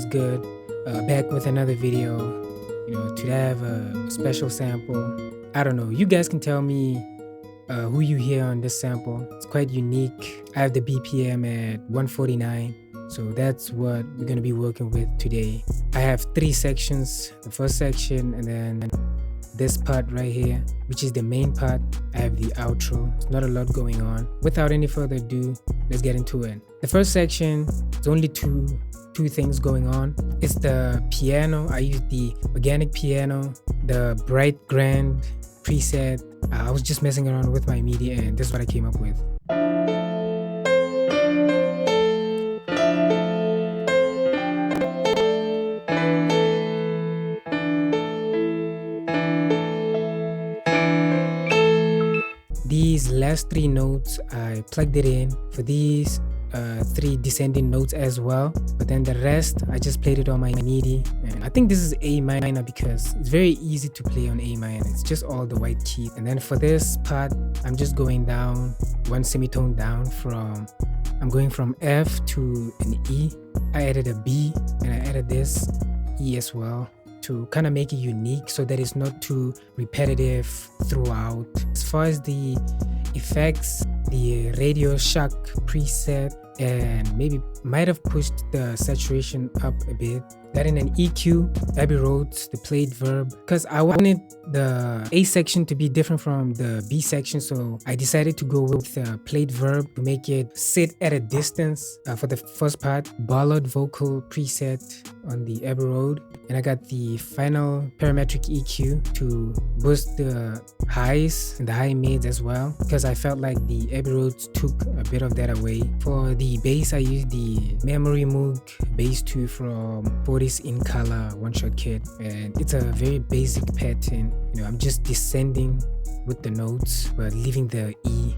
good? Back with another video. Today I have a special sample. I don't know. You guys can tell me who you hear on this sample. It's quite unique. I have the BPM at 149. So that's what we're going to be working with today. I have 3 sections. The first section and then this part right here, which is the main part. I have the outro. It's not a lot going on. Without any further ado, let's get into it. The first section, it's only two things going on. It's the piano. I use the organic piano, the bright grand preset. I was just messing around with my MIDI and this is what I came up with. These last 3 notes, I plugged it in for these 3 descending notes as well, but then the rest I just played it on my MIDI. And I think this is A minor because it's very easy to play on A minor. It's just all the white keys. And then for this part, I'm just going down 1 semitone down I'm going from F to an E. I added a B and I added this E as well to kind of make it unique so that it's not too repetitive throughout. As far as the effects, the Radio Shack preset, and maybe might have pushed the saturation up a bit. Got in an EQ, Abbey Roads, the played verb, because I wanted the A section to be different from the B section, so I decided to go with the played verb to make it sit at a distance for the first part. Ballad vocal preset on the Abbey Road, and I got the final parametric EQ to boost the highs and the high mids as well, because I felt like the Abbey Roads took a bit of that away. For the bass, I used the Memory Moog Bass 2 from 40s In Color one-shot kit, and it's a very basic pattern. I'm just descending with the notes but leaving the E.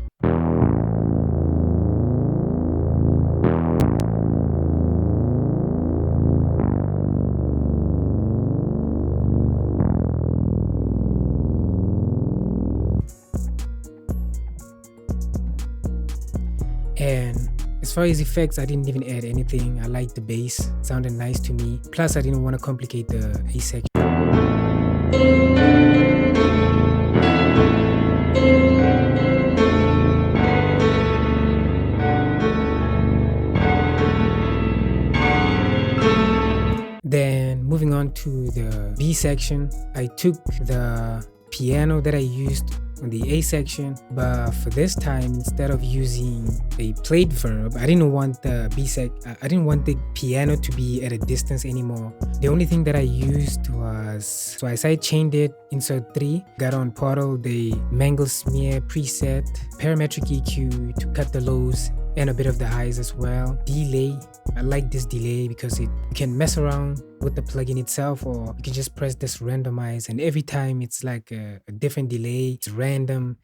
And as far as effects, I didn't even add anything. I liked the bass, it sounded nice to me. Plus, I didn't want to complicate the A section. Then moving on to the B section, I took the piano that I used on the A section, but for this time, instead of using a played verb, I didn't want the I didn't want the piano to be at a distance anymore. The only thing that I used was, so I sidechained it, insert 3, got on Portal the Mangle Smear preset, parametric EQ to cut the lows and a bit of the highs as well. Delay, I like this delay because you can mess around with the plugin itself, or you can just press this randomize, and every time it's like a different delay. It's random.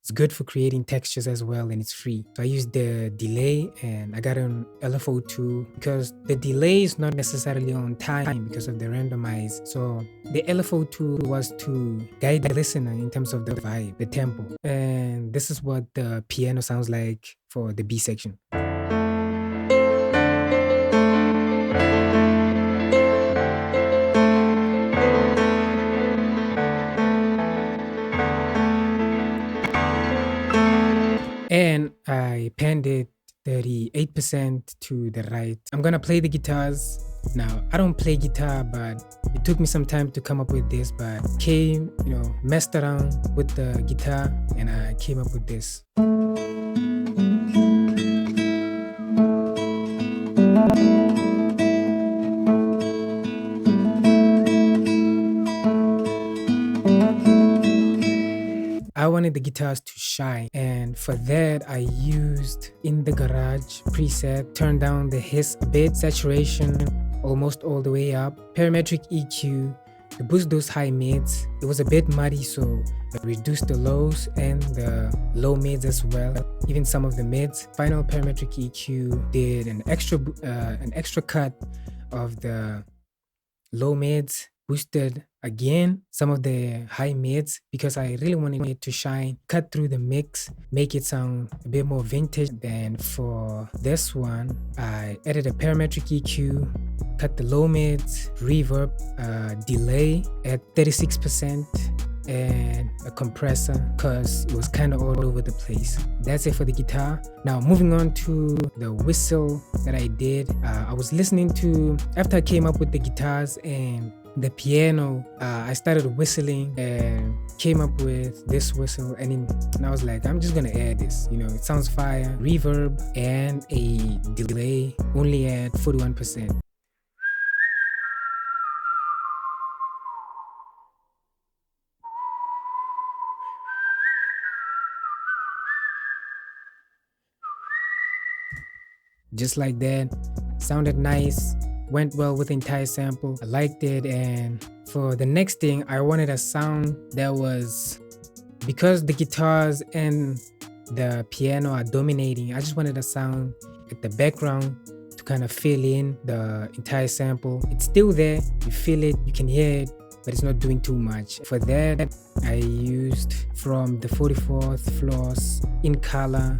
It's good for creating textures as well, and it's free. So I used the delay and I got an LFO2 because the delay is not necessarily on time because of the randomize. So the LFO2 was to guide the listener in terms of the vibe, the tempo. And this is what the piano sounds like for the B section. And I panned it 38% to the right. I'm gonna play the guitars. Now, I don't play guitar, but it took me some time to come up with this, but messed around with the guitar and I came up with this. I wanted the guitars to shine, and for that I used In the Garage preset, turned down the hiss a bit, saturation almost all the way up, parametric EQ to boost those high mids. It was a bit muddy, so I reduced the lows and the low mids as well, even some of the mids. Final parametric EQ did an extra cut of the low mids, boosted again some of the high mids because I really wanted it to shine, cut through the mix, make it sound a bit more vintage. Then for this one, I added a parametric EQ, cut the low mids, reverb, delay at 36%, and a compressor because it was kind of all over the place. That's it for the guitar. Now moving on to the whistle that I did. I was listening to, after I came up with the guitars and the piano, I started whistling and came up with this whistle, and I was like, I'm just gonna add this, it sounds fire. Reverb and a delay, only at 41%. Just like that, sounded nice, went well with the entire sample. I liked it. And for the next thing, I wanted a sound that was, because the guitars and the piano are dominating, I just wanted a sound at the background to kind of fill in the entire sample. It's still there, you feel it, you can hear it, but it's not doing too much. For that, I used from the 44th Floors In Color.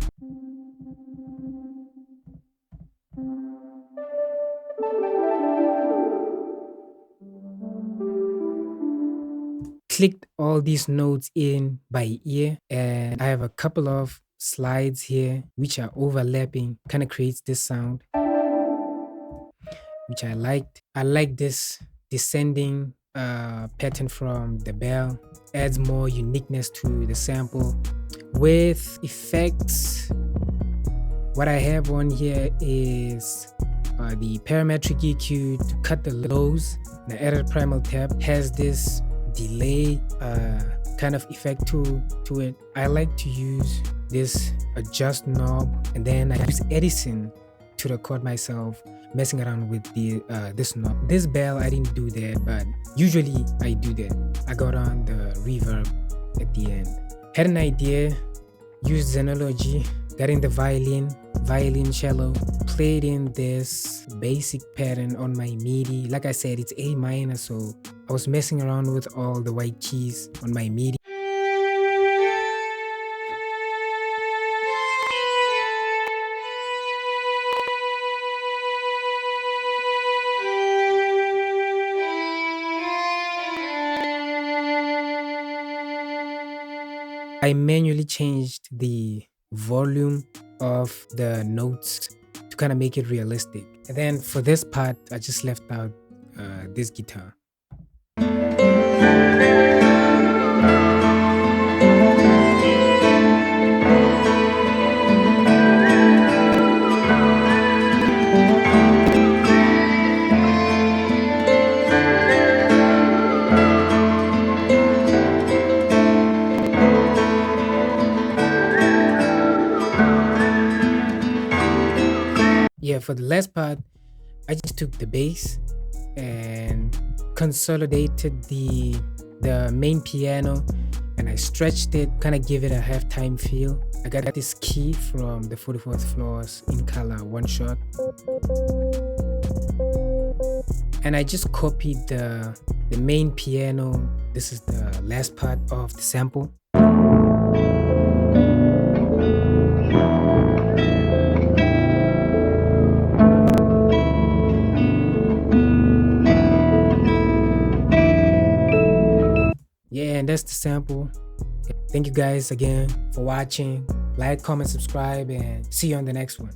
Clicked all these notes in by ear, and I have a couple of slides here which are overlapping, kind of creates this sound which I liked. I like this descending pattern from the bell, adds more uniqueness to the sample. With effects, what I have on here is the parametric EQ to cut the lows. The Edit Primal tab has this delay kind of effect to it. I like to use this adjust knob, and then I use Edison to record myself messing around with the this knob. This bell, I didn't do that, but usually I do that. I got on the reverb at the end. Had an idea, used Xenology, got in the violin cello, played in this basic pattern on my MIDI. Like I said, it's A minor, so I was messing around with all the white keys on my MIDI. I manually changed the volume of the notes to kind of make it realistic. And then for this part, I just left out this guitar. Yeah, for the last part, I just took the bass and consolidated the main piano, and I stretched it, kind of give it a halftime feel. I got this key from the 44th Floors In Color one shot, and I just copied the main piano. This is the last part of the sample. Yeah, and that's the sample. Thank you guys again for watching. Like, comment, subscribe, and see you on the next one.